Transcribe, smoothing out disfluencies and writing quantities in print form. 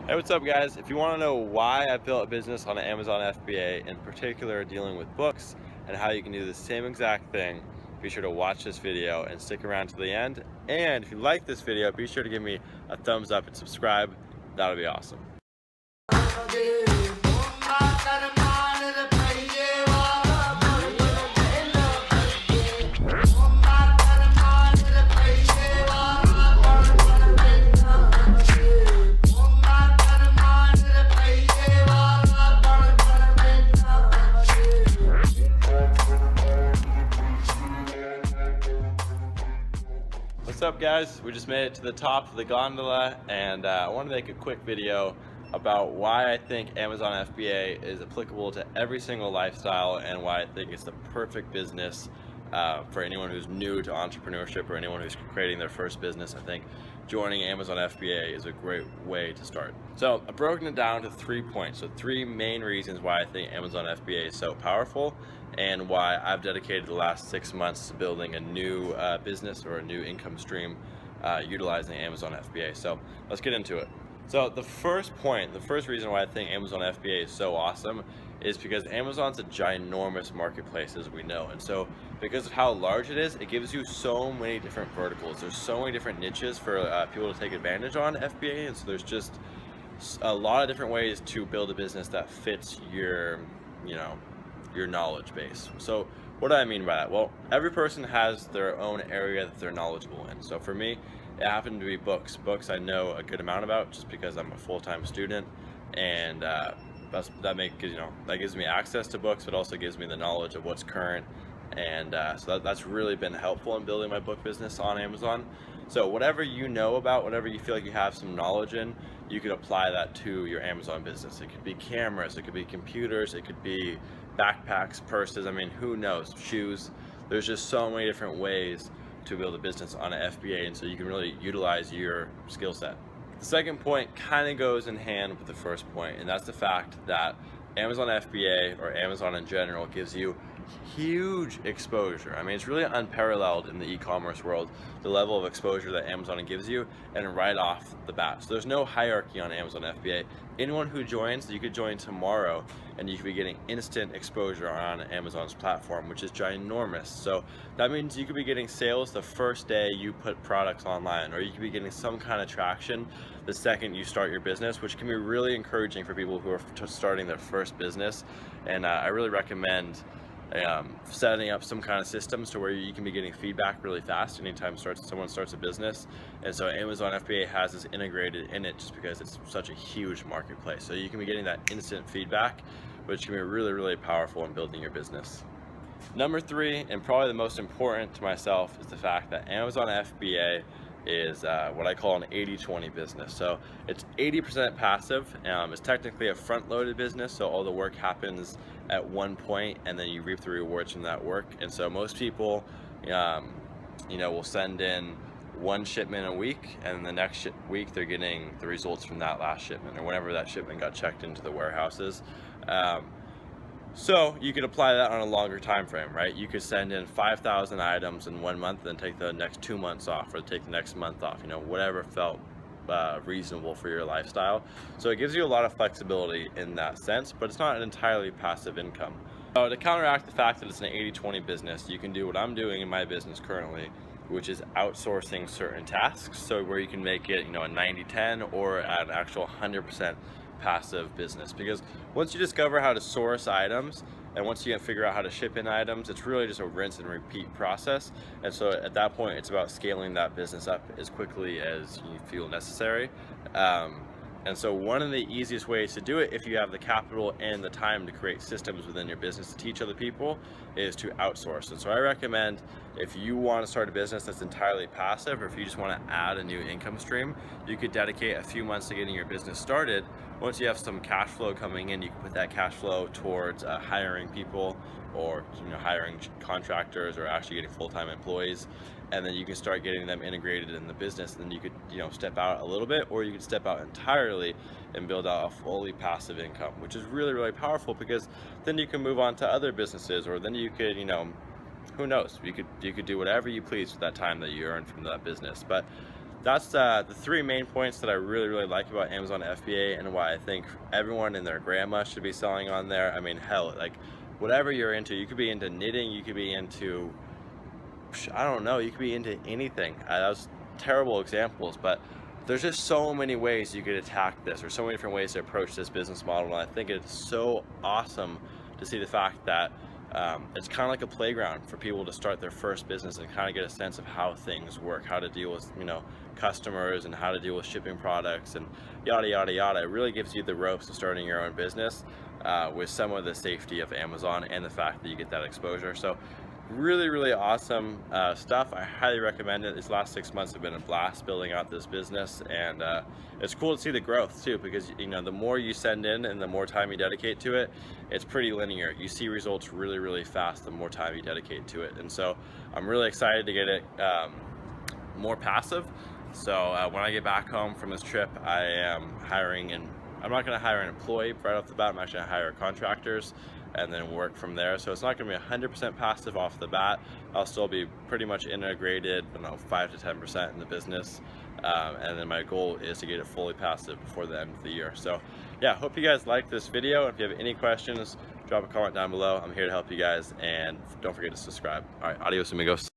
Hey, what's up, guys? If you want to know why I built a business on Amazon FBA, in particular dealing with books and how you can do the same exact thing, be sure to watch this video and stick around to the end. And if you like this video, be sure to give me a thumbs up and subscribe. That'll be awesome. What's up, guys? We just made it to the top of the gondola, and I want to make a quick video about why I think Amazon FBA is applicable to every single lifestyle and why I think it's the perfect business for anyone who's new to entrepreneurship or anyone who's creating their first business. I think joining Amazon FBA is a great way to start. So I've broken it down to 3 points. So 3 main reasons why I think Amazon FBA is so powerful and why I've dedicated the last 6 months to building a new business or a new income stream utilizing Amazon FBA. So let's get into it. So the first reason why I think Amazon FBA is so awesome is because Amazon's a ginormous marketplace, as we know. And so because of how large it is, it gives you so many different verticals. There's so many different niches for people to take advantage on FBA. And so there's just a lot of different ways to build a business that fits your knowledge base. So what do I mean by that? Well, every person has their own area that they're knowledgeable in. So for me, it happened to be books. Books I know a good amount about just because I'm a full-time student, and that gives me access to books, but also gives me the knowledge of what's current, and so that's really been helpful in building my book business on Amazon. So whatever you know about, whatever you feel like you have some knowledge in, you could apply that to your Amazon business. It could be cameras, it could be computers, it could be backpacks, purses, I mean, who knows, shoes. There's just so many different ways to build a business on an FBA, and so you can really utilize your skill set. The second point kind of goes in hand with the first point, and that's the fact that Amazon FBA, or Amazon in general, gives you huge exposure. I mean, it's really unparalleled in the e-commerce world, the level of exposure that Amazon gives you, and right off the bat. So there's no hierarchy on Amazon FBA. Anyone who joins, you could join tomorrow, and you could be getting instant exposure on Amazon's platform, which is ginormous. So that means you could be getting sales the first day you put products online, or you could be getting some kind of traction the second you start your business, which can be really encouraging for people who are starting their first business. And I really recommend setting up some kind of systems to where you can be getting feedback really fast anytime someone starts a business. And so Amazon FBA has this integrated in it just because it's such a huge marketplace. So you can be getting that instant feedback, which can be really, really powerful in building your business. Number 3, and probably the most important to myself, is the fact that Amazon FBA is what I call an 80-20 business. So it's 80% passive. It's technically a front-loaded business, so all the work happens at one point and then you reap the rewards from that work. And so most people will send in one shipment a week, and the next week they're getting the results from that last shipment or whenever that shipment got checked into the warehouses. So you could apply that on a longer time frame, right? You could send in 5,000 items in 1 month, then take the next 2 months off, or take the next month off, whatever felt reasonable for your lifestyle. So it gives you a lot of flexibility in that sense, but it's not an entirely passive income. So to counteract the fact that it's an 80-20 business, you can do what I'm doing in my business currently, which is outsourcing certain tasks. So where you can make it, a 90-10 or an actual 100% passive business. Because once you discover how to source items and once you figure out how to ship in items, it's really just a rinse and repeat process. And so at that point, it's about scaling that business up as quickly as you feel necessary. And so one of the easiest ways to do it, if you have the capital and the time to create systems within your business to teach other people, is to outsource. And so I recommend, if you want to start a business that's entirely passive, or if you just want to add a new income stream, you could dedicate a few months to getting your business started. Once you have some cash flow coming in, you can put that cash flow towards hiring people, or hiring contractors, or actually getting full-time employees, and then you can start getting them integrated in the business. And then you could step out a little bit, or you could step out entirely and build out a fully passive income, which is really, really powerful, because then you can move on to other businesses, or then you could who knows, you could do whatever you please with that time that you earn from that business. But that's the three main points that I really like about Amazon FBA, and why I think everyone and their grandma should be selling on there. I mean, hell, like whatever you're into, you could be into knitting, you could be into, I don't know, you could be into anything. That was terrible examples, but there's just so many ways you could attack this, or so many different ways to approach this business model. And I think it's so awesome to see the fact that it's kind of like a playground for people to start their first business and kind of get a sense of how things work, how to deal with, you know, customers, and how to deal with shipping products, and yada yada yada. It really gives you the ropes to starting your own business with some of the safety of Amazon and the fact that you get that exposure. So really awesome stuff. I highly recommend it. These last 6 months have been a blast building out this business, and it's cool to see the growth too, because, you know, the more you send in and the more time you dedicate to it, it's pretty linear. You see results really fast the more time you dedicate to it. And so I'm really excited to get it more passive. So when I get back home from this trip, I am hiring, and I'm not going to hire an employee right off the bat. I'm actually going to hire contractors and then work from there. So it's not going to be 100% passive off the bat. I'll still be pretty much integrated, 5 to 10% in the business. And then my goal is to get it fully passive before the end of the year. So yeah, hope you guys liked this video. If you have any questions, drop a comment down below. I'm here to help you guys, and don't forget to subscribe. All right, adios amigos.